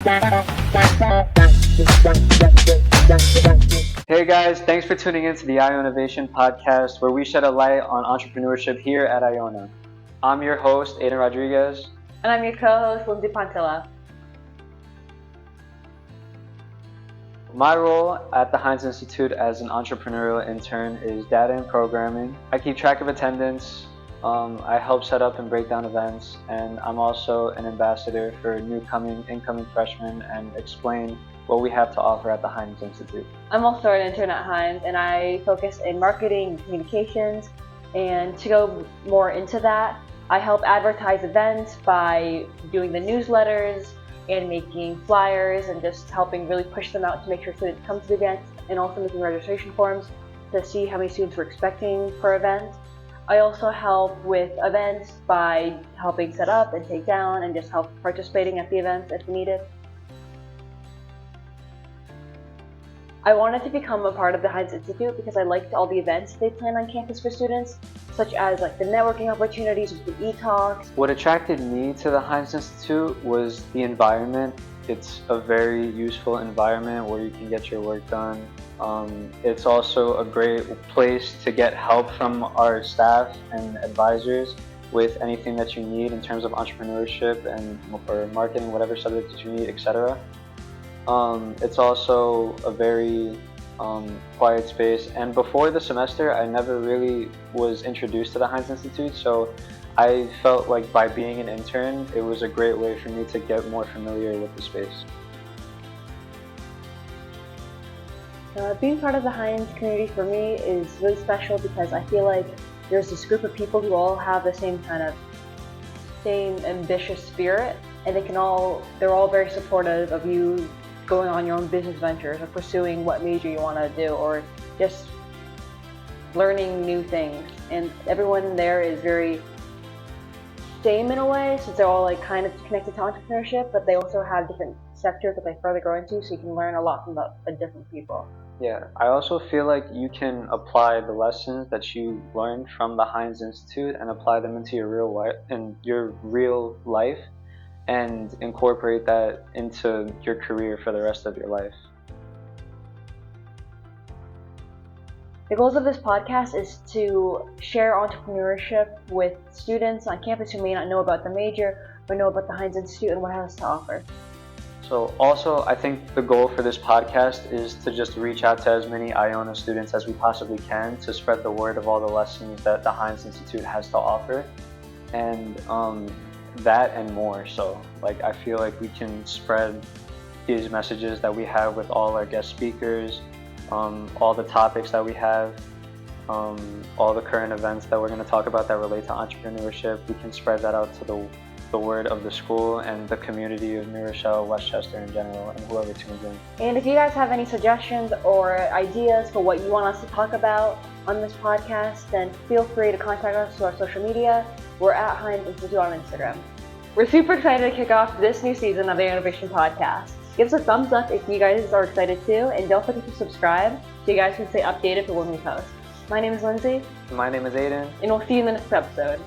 Hey guys, thanks for tuning in to the Ionavation Podcast, where we shed a light on entrepreneurship here at Iona. I'm your host, Aidan Rodriguez. And I'm your co-host, Lyndsy Pontillo. My role at the Hynes Institute as an entrepreneurial intern is data and programming. I keep track of attendance, I help set up and break down events, and I'm also an ambassador for incoming freshmen and explain what we have to offer at the Hynes Institute. I'm also an intern at Hynes, and I focus in marketing and communications. And to go more into that, I help advertise events by doing the newsletters and making flyers and just helping really push them out to make sure students come to the events, and also making registration forms to see how many students we're expecting per event. I also help with events by helping set up and take down and just help participating at the events if needed. I wanted to become a part of the Hynes Institute because I liked all the events they plan on campus for students, such as the networking opportunities with the e-talks. What attracted me to the Hynes Institute was the environment. It's a very useful environment where you can get your work done. It's also a great place to get help from our staff and advisors with anything that you need in terms of entrepreneurship or marketing, whatever subject that you need, etc. It's also a very quiet space, and before the semester I never really was introduced to the Hynes Institute, so I felt like by being an intern it was a great way for me to get more familiar with the space. Being part of the Hynes community for me is really special because I feel like there's this group of people who all have the same ambitious spirit, and they're all very supportive of you going on your own business ventures or pursuing what major you want to do or just learning new things. And everyone there is very same in a way, since they're all kind of connected to entrepreneurship, but they also have different sectors that they further go into, so you can learn a lot from the different people. Yeah, I also feel like you can apply the lessons that you learned from the Hynes Institute and apply them into your real life and incorporate that into your career for the rest of your life. The goals of this podcast is to share entrepreneurship with students on campus who may not know about the major or know about the Hynes Institute and what it has to offer. So also, I think the goal for this podcast is to just reach out to as many Iona students as we possibly can to spread the word of all the lessons that the Hynes Institute has to offer, and that and more. So I feel like we can spread these messages that we have with all our guest speakers, all the topics that we have, all the current events that we're going to talk about that relate to entrepreneurship. We can spread that out to the word of the school and the community of New Rochelle, Westchester in general, and whoever tunes in. And if you guys have any suggestions or ideas for what you want us to talk about on this podcast, then feel free to contact us through our social media. We're at Hynes Institute on Instagram. We're super excited to kick off this new season of the Ionavation Podcast. Give us a thumbs up if you guys are excited too, and don't forget to subscribe so you guys can stay updated for when we post. My name is Lyndsy. My name is Aidan. And we'll see you in the next episode.